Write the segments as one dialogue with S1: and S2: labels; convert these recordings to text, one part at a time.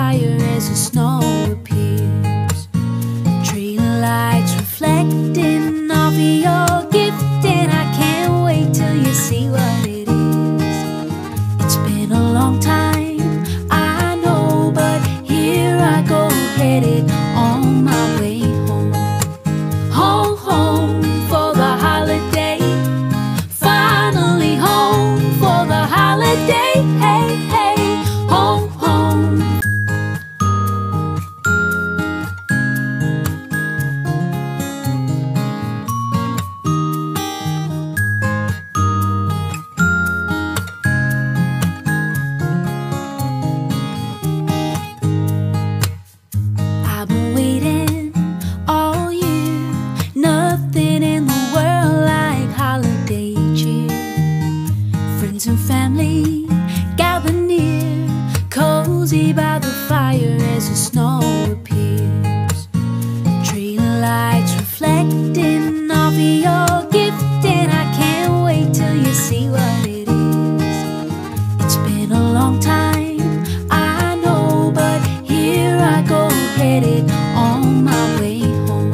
S1: fire as the snow appears. Tree lights reflecting off of your gift, and I can't wait till you see what it is. It's been a long time, I know, but here I go, headed on my way home. Home, home for the holiday. Finally home for the holiday. Hey, hey, home, home. I've been waiting all year. Nothing in the world like holiday cheer. Friends and family gather near, cozy by the fire as the snow appears. Tree lights reflecting off of your gift, and I can't wait till you see what it is. It's been a long time, I know, but here I go, headed on my way home.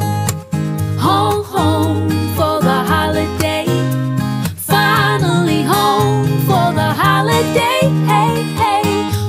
S1: Home, home for the holiday. Finally home for the holiday. Hey, hey,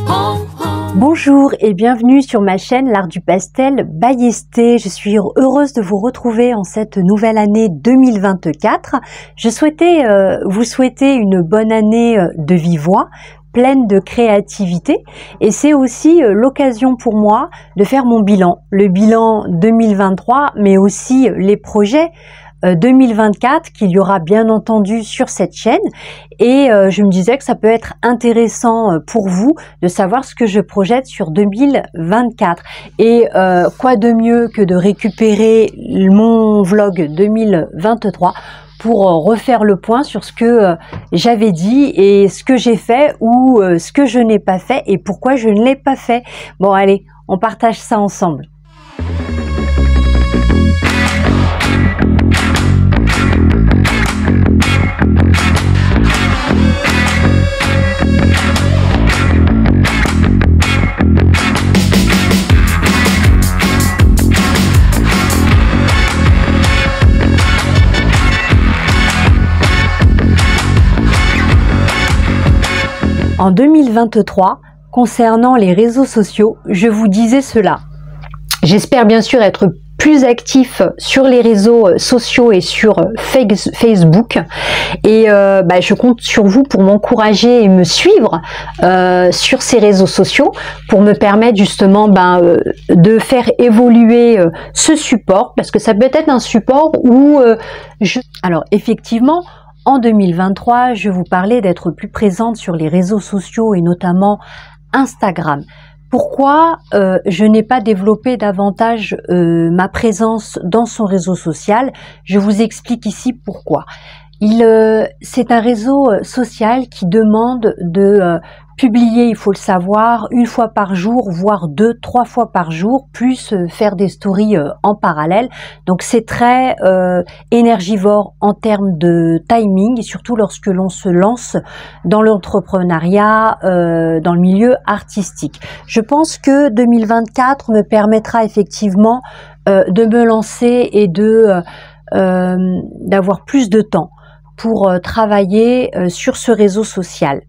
S1: home, home.
S2: Bonjour et bienvenue sur ma chaîne L'Art du Pastel by Esthé. Je suis heureuse de vous retrouver en cette nouvelle année 2024. Je souhaitais vous souhaiter une bonne année de vive voix, pleine de créativité, et c'est aussi l'occasion pour moi de faire mon bilan, le bilan 2023, mais aussi les projets 2024 qu'il y aura bien entendu sur cette chaîne, et je me disais que ça peut être intéressant pour vous de savoir ce que je projette sur 2024. Et quoi de mieux que de récupérer mon vlog 2023 pour refaire le point sur ce que j'avais dit et ce que j'ai fait ou ce que je n'ai pas fait et pourquoi je ne l'ai pas fait. Bon allez, on partage ça ensemble. En 2023, concernant les réseaux sociaux, je vous disais cela. J'espère bien sûr être plus actif sur les réseaux sociaux et sur Facebook, et je compte sur vous pour m'encourager et me suivre sur ces réseaux sociaux pour me permettre justement de faire évoluer ce support, parce que ça peut être un support où alors effectivement en 2023, je vous parlais d'être plus présente sur les réseaux sociaux et notamment Instagram. Pourquoi je n'ai pas développé davantage ma présence dans son réseau social? Je vous explique ici pourquoi. C'est un réseau social qui demande de publier, il faut le savoir, une fois par jour, voire 2-3 fois par jour, plus faire des stories en parallèle. Donc c'est très énergivore en termes de timing, et surtout lorsque l'on se lance dans l'entrepreneuriat, dans le milieu artistique. Je pense que 2024 me permettra effectivement de me lancer et d'avoir plus de temps pour travailler sur ce réseau social.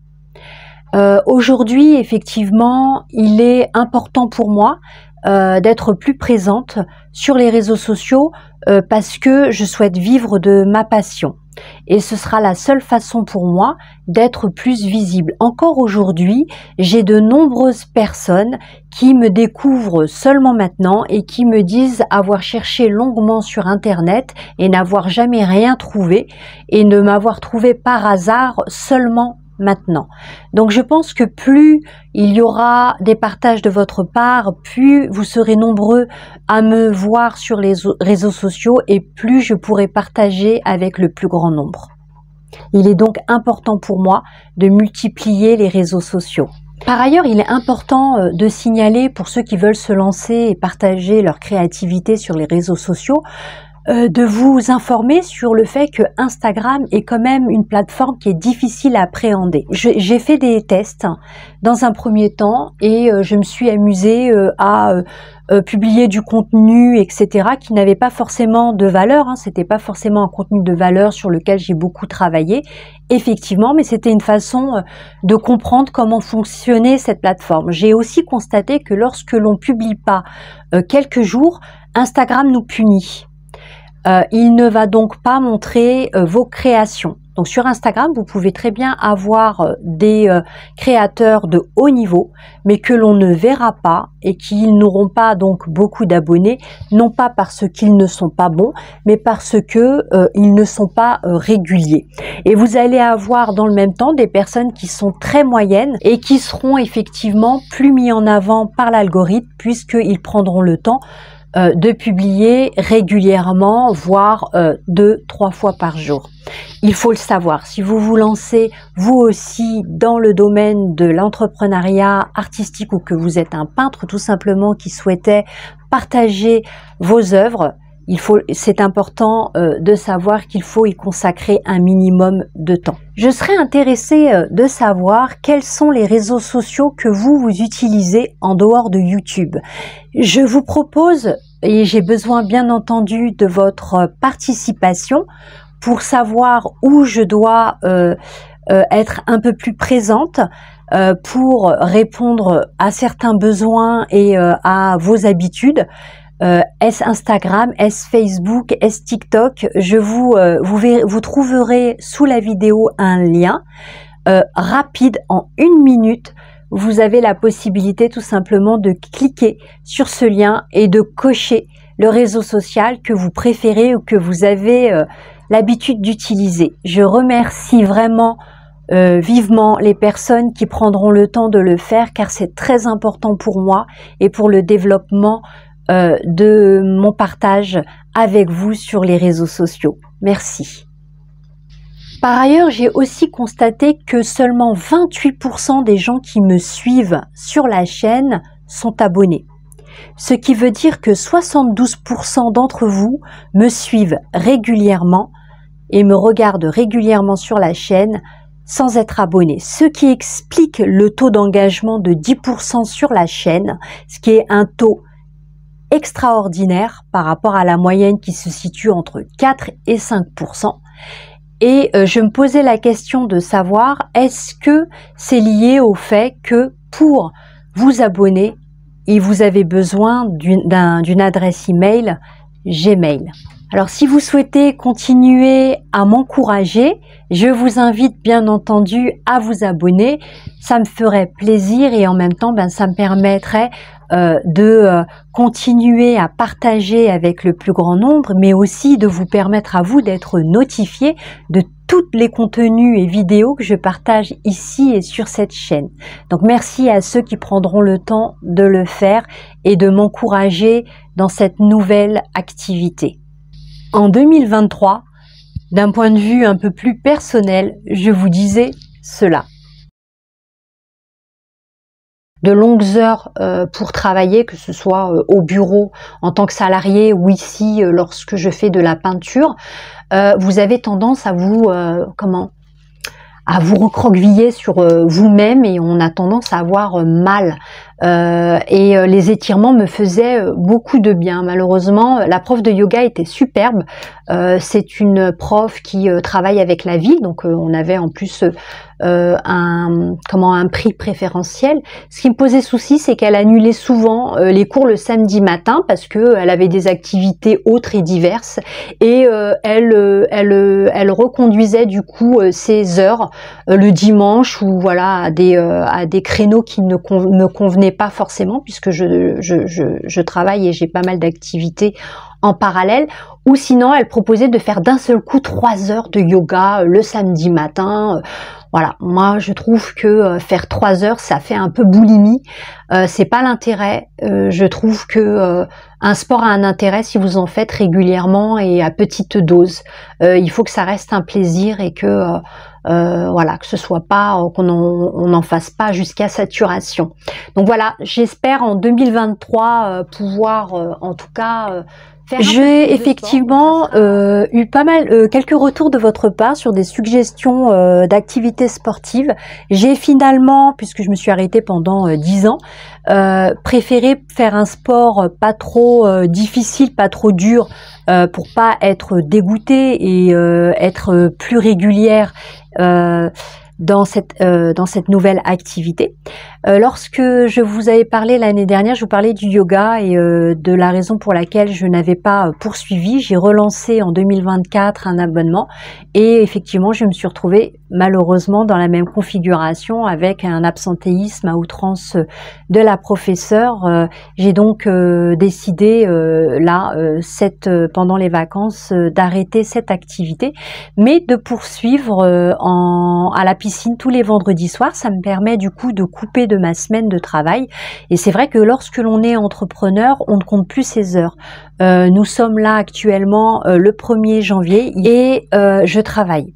S2: Aujourd'hui, effectivement, il est important pour moi d'être plus présente sur les réseaux sociaux parce que je souhaite vivre de ma passion. Et ce sera la seule façon pour moi d'être plus visible. Encore aujourd'hui, j'ai de nombreuses personnes qui me découvrent seulement maintenant et qui me disent avoir cherché longuement sur Internet et n'avoir jamais rien trouvé, et ne m'avoir trouvé par hasard seulement maintenant. Donc je pense que plus il y aura des partages de votre part, plus vous serez nombreux à me voir sur les réseaux sociaux et plus je pourrai partager avec le plus grand nombre. Il est donc important pour moi de multiplier les réseaux sociaux. Par ailleurs, il est important de signaler pour ceux qui veulent se lancer et partager leur créativité sur les réseaux sociaux, de vous informer sur le fait que Instagram est quand même une plateforme qui est difficile à appréhender. J'ai fait des tests dans un premier temps et je me suis amusée à publier du contenu, etc., qui n'avait pas forcément de valeur. C'était pas forcément un contenu de valeur sur lequel j'ai beaucoup travaillé, effectivement, mais c'était une façon de comprendre comment fonctionnait cette plateforme. J'ai aussi constaté que lorsque l'on publie pas quelques jours, Instagram nous punit. Il ne va donc pas montrer vos créations. Donc sur Instagram, vous pouvez très bien avoir des créateurs de haut niveau, mais que l'on ne verra pas et qui n'auront pas donc beaucoup d'abonnés, non pas parce qu'ils ne sont pas bons, mais parce que ils ne sont pas réguliers. Et vous allez avoir dans le même temps des personnes qui sont très moyennes et qui seront effectivement plus mis en avant par l'algorithme puisqu'ils prendront le temps de publier régulièrement, voire 2-3 fois par jour. Il faut le savoir, si vous vous lancez vous aussi dans le domaine de l'entrepreneuriat artistique ou que vous êtes un peintre tout simplement qui souhaitait partager vos œuvres, c'est important de savoir qu'il faut y consacrer un minimum de temps. Je serais intéressée de savoir quels sont les réseaux sociaux que vous utilisez en dehors de YouTube. Je vous propose, et j'ai besoin bien entendu de votre participation pour savoir où je dois être un peu plus présente pour répondre à certains besoins et à vos habitudes. Est-ce Instagram, est-ce Facebook, est-ce TikTok? Vous trouverez sous la vidéo un lien rapide en 1 minute. Vous avez la possibilité tout simplement de cliquer sur ce lien et de cocher le réseau social que vous préférez ou que vous avez l'habitude d'utiliser. Je remercie vraiment vivement les personnes qui prendront le temps de le faire car c'est très important pour moi et pour le développement de mon partage avec vous sur les réseaux sociaux. Merci. Par ailleurs, j'ai aussi constaté que seulement 28% des gens qui me suivent sur la chaîne sont abonnés. Ce qui veut dire que 72% d'entre vous me suivent régulièrement et me regardent régulièrement sur la chaîne sans être abonnés. Ce qui explique le taux d'engagement de 10% sur la chaîne, ce qui est un taux extraordinaire par rapport à la moyenne qui se situe entre 4 et 5%. Et je me posais la question de savoir est-ce que c'est lié au fait que pour vous abonner, vous avez besoin d'une adresse email Gmail. Alors si vous souhaitez continuer à m'encourager, je vous invite bien entendu à vous abonner. Ça me ferait plaisir et en même temps ça me permettrait de continuer à partager avec le plus grand nombre, mais aussi de vous permettre à vous d'être notifié de tous les contenus et vidéos que je partage ici et sur cette chaîne. Donc merci à ceux qui prendront le temps de le faire et de m'encourager dans cette nouvelle activité. En 2023, d'un point de vue un peu plus personnel, je vous disais cela. De longues heures pour travailler, que ce soit au bureau en tant que salarié ou ici lorsque je fais de la peinture, vous avez tendance à vous recroqueviller sur vous-même et on a tendance à avoir mal. Et les étirements me faisaient beaucoup de bien. Malheureusement, la prof de yoga était superbe. C'est une prof qui travaille avec la ville, donc on avait en plus un prix préférentiel. Ce qui me posait souci, c'est qu'elle annulait souvent les cours le samedi matin parce que elle avait des activités autres et diverses et elle reconduisait du coup ses heures le dimanche ou voilà à des créneaux qui ne me convenaient pas forcément puisque je travaille et j'ai pas mal d'activités en parallèle, ou sinon elle proposait de faire d'un seul coup 3 heures de yoga le samedi matin. Voilà, moi je trouve que faire 3 heures ça fait un peu boulimie, c'est pas l'intérêt. Je trouve que un sport a un intérêt si vous en faites régulièrement et à petite dose. Il faut que ça reste un plaisir et que voilà, que ce soit pas qu'on n'en fasse pas jusqu'à saturation. Donc voilà, j'espère en 2023 pouvoir en tout cas J'ai effectivement eu pas mal, quelques retours de votre part sur des suggestions d'activités sportives. J'ai finalement, puisque je me suis arrêtée pendant 10 ans, préféré faire un sport pas trop difficile, pas trop dur, pour pas être dégoûtée et être plus régulière dans cette nouvelle activité. Lorsque je vous avais parlé l'année dernière, je vous parlais du yoga et de la raison pour laquelle je n'avais pas poursuivi. J'ai relancé en 2024 un abonnement et effectivement, je me suis retrouvée malheureusement dans la même configuration avec un absentéisme à outrance de la professeure. J'ai donc décidé pendant les vacances d'arrêter cette activité, mais de poursuivre à la piscine tous les vendredis soirs. Ça me permet du coup de couper de ma semaine de travail. Et c'est vrai que lorsque l'on est entrepreneur, on ne compte plus ses heures. Nous sommes là actuellement le 1er janvier et je travaille.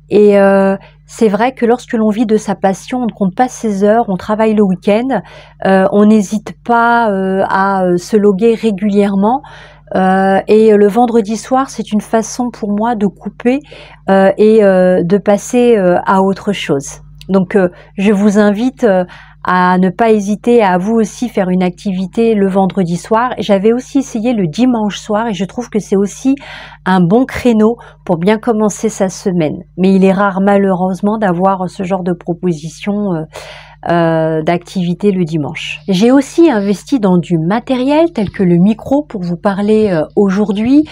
S2: Et c'est vrai que lorsque l'on vit de sa passion, on ne compte pas ses heures, on travaille le week-end, on n'hésite pas à se loguer régulièrement. Et le vendredi soir, c'est une façon pour moi de couper et de passer à autre chose. Donc je vous invite à ne pas hésiter à vous aussi faire une activité le vendredi soir. J'avais aussi essayé le dimanche soir et je trouve que c'est aussi un bon créneau pour bien commencer sa semaine. Mais il est rare malheureusement d'avoir ce genre de proposition d'activité le dimanche. J'ai aussi investi dans du matériel tel que le micro pour vous parler aujourd'hui,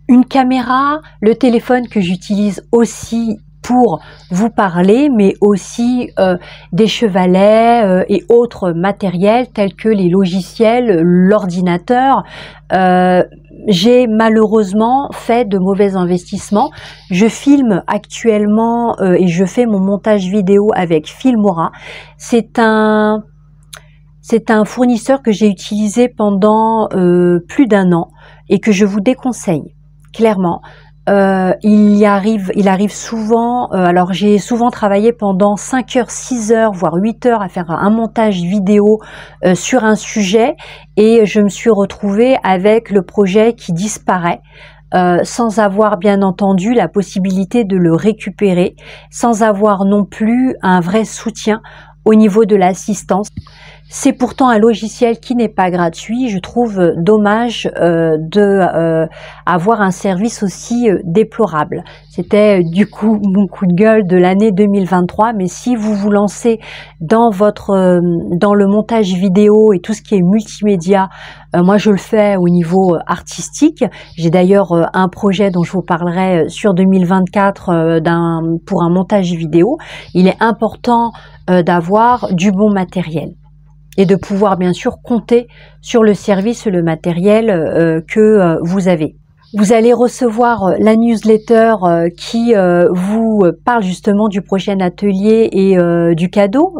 S2: une caméra, le téléphone que j'utilise aussi pour vous parler, mais aussi des chevalets et autres matériels tels que les logiciels, l'ordinateur. J'ai malheureusement fait de mauvais investissements. Je filme actuellement et je fais mon montage vidéo avec Filmora. C'est un fournisseur que j'ai utilisé pendant plus d'1 an et que je vous déconseille, clairement. Il arrive souvent, alors j'ai souvent travaillé pendant 5 heures, 6 heures, voire 8 heures à faire un montage vidéo sur un sujet et je me suis retrouvée avec le projet qui disparaît. Sans avoir bien entendu la possibilité de le récupérer, sans avoir non plus un vrai soutien au niveau de l'assistance. C'est pourtant un logiciel qui n'est pas gratuit. Je trouve dommage avoir un service aussi déplorable. C'était du coup mon coup de gueule de l'année 2023. Mais si vous vous lancez dans le montage vidéo et tout ce qui est multimédia, moi je le fais au niveau artistique. J'ai d'ailleurs un projet dont je vous parlerai sur 2024 pour un montage vidéo. Il est important d'avoir du bon matériel et de pouvoir bien sûr compter sur le service et le matériel que vous avez. Vous allez recevoir la newsletter qui vous parle justement du prochain atelier et du cadeau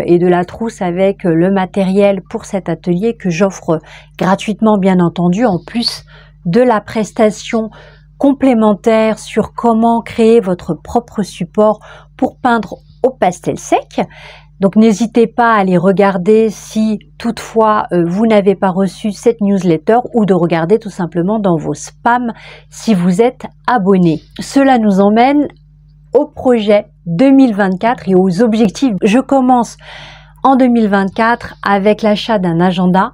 S2: et de la trousse avec le matériel pour cet atelier que j'offre gratuitement bien entendu, en plus de la prestation complémentaire sur comment créer votre propre support pour peindre au pastel sec. Donc n'hésitez pas à aller regarder si toutefois vous n'avez pas reçu cette newsletter ou de regarder tout simplement dans vos spams si vous êtes abonné. Cela nous emmène au projet 2024 et aux objectifs. Je commence en 2024 avec l'achat d'un agenda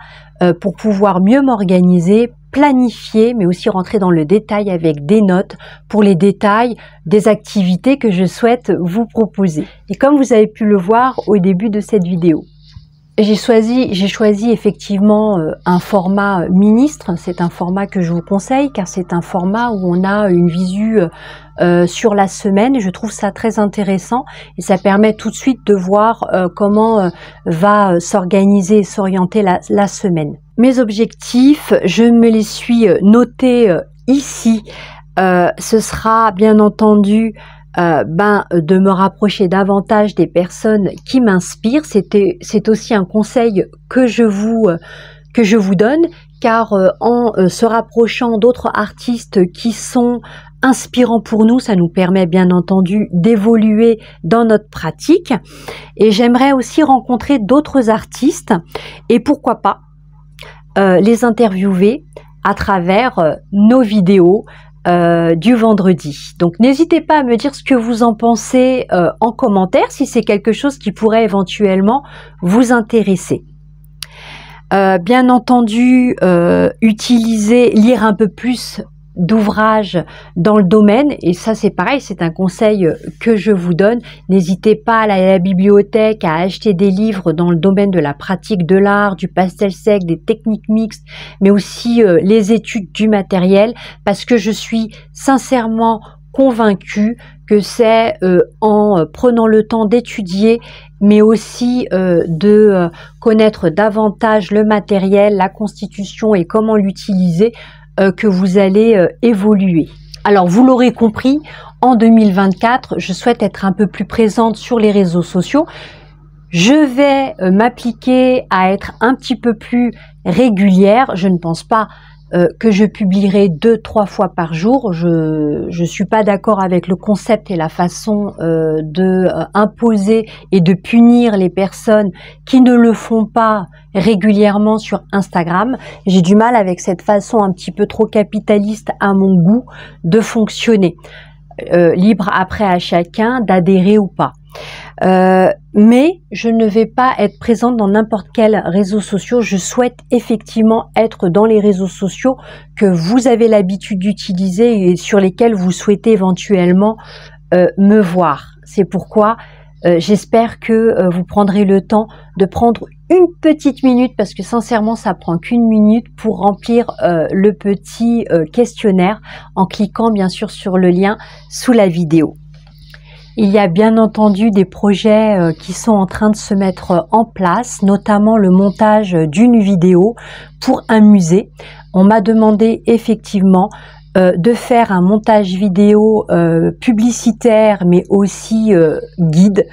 S2: pour pouvoir mieux m'organiser, planifier, mais aussi rentrer dans le détail avec des notes pour les détails des activités que je souhaite vous proposer. Et comme vous avez pu le voir au début de cette vidéo, j'ai choisi effectivement un format ministre. C'est un format que je vous conseille car c'est un format où on a une visu sur la semaine. Je trouve ça très intéressant et ça permet tout de suite de voir comment va s'organiser et s'orienter la semaine. Mes objectifs, je me les suis notés ici. Ce sera bien entendu de me rapprocher davantage des personnes qui m'inspirent. C'est aussi un conseil que je vous donne, car en se rapprochant d'autres artistes qui sont inspirants pour nous, ça nous permet bien entendu d'évoluer dans notre pratique. Et j'aimerais aussi rencontrer d'autres artistes et pourquoi pas les interviewer, à travers nos vidéos du vendredi. Donc n'hésitez pas à me dire ce que vous en pensez en commentaire, si c'est quelque chose qui pourrait éventuellement vous intéresser. Bien entendu, lire un peu plus d'ouvrages dans le domaine, et ça c'est pareil, c'est un conseil que je vous donne. N'hésitez pas à aller à la bibliothèque, à acheter des livres dans le domaine de la pratique de l'art, du pastel sec, des techniques mixtes, mais aussi les études du matériel, parce que je suis sincèrement convaincue que c'est en prenant le temps d'étudier, mais aussi de connaître davantage le matériel, la constitution et comment l'utiliser, que vous allez évoluer. Alors vous l'aurez compris, en 2024, je souhaite être un peu plus présente sur les réseaux sociaux. Je vais m'appliquer à être un petit peu plus régulière. Je ne pense pas que je publierai 2-3 fois par jour. Je suis pas d'accord avec le concept et la façon de imposer et de punir les personnes qui ne le font pas régulièrement sur Instagram. J'ai du mal avec cette façon un petit peu trop capitaliste à mon goût de fonctionner. Libre après à chacun d'adhérer ou pas. Mais je ne vais pas être présente dans n'importe quel réseau social. Je souhaite effectivement être dans les réseaux sociaux que vous avez l'habitude d'utiliser et sur lesquels vous souhaitez éventuellement me voir. C'est pourquoi j'espère que vous prendrez le temps de prendre une petite minute, parce que sincèrement ça prend qu'une minute pour remplir le petit questionnaire en cliquant bien sûr sur le lien sous la vidéo. Il y a bien entendu des projets qui sont en train de se mettre en place, notamment le montage d'une vidéo pour un musée. On m'a demandé effectivement de faire un montage vidéo publicitaire, mais aussi guide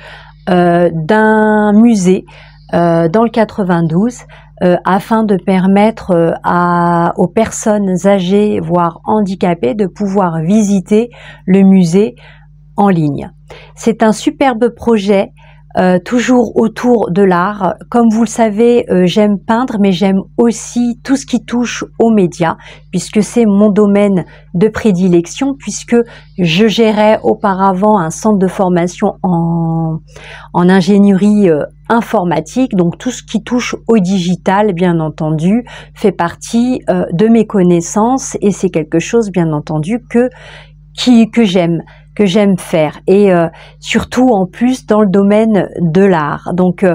S2: d'un musée dans le 92, afin de permettre aux personnes âgées, voire handicapées, de pouvoir visiter le musée en ligne. C'est un superbe projet, toujours autour de l'art. Comme vous le savez, j'aime peindre, mais j'aime aussi tout ce qui touche aux médias, puisque c'est mon domaine de prédilection, puisque je gérais auparavant un centre de formation en ingénierie informatique. Donc tout ce qui touche au digital, bien entendu, fait partie de mes connaissances, et c'est quelque chose, bien entendu, que j'aime faire, et surtout en plus dans le domaine de l'art. Donc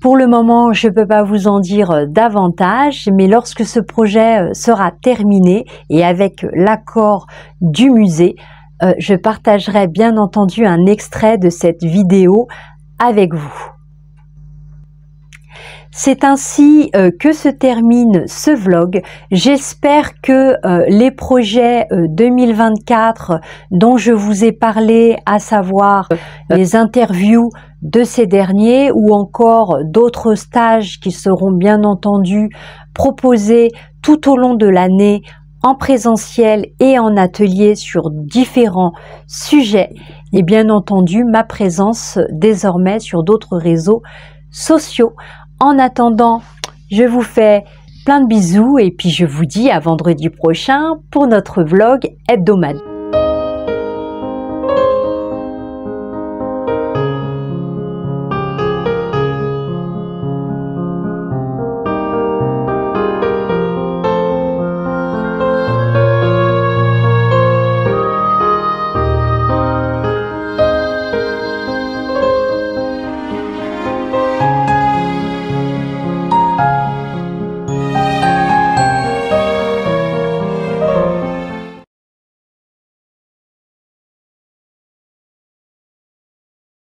S2: pour le moment je ne peux pas vous en dire davantage, mais lorsque ce projet sera terminé et avec l'accord du musée, je partagerai bien entendu un extrait de cette vidéo avec vous. C'est ainsi que se termine ce vlog. J'espère que les projets 2024 dont je vous ai parlé, à savoir les interviews de ces derniers, ou encore d'autres stages qui seront bien entendu proposés tout au long de l'année en présentiel et en atelier sur différents sujets, et bien entendu ma présence désormais sur d'autres réseaux sociaux. En attendant, je vous fais plein de bisous et puis je vous dis à vendredi prochain pour notre vlog hebdomadaire.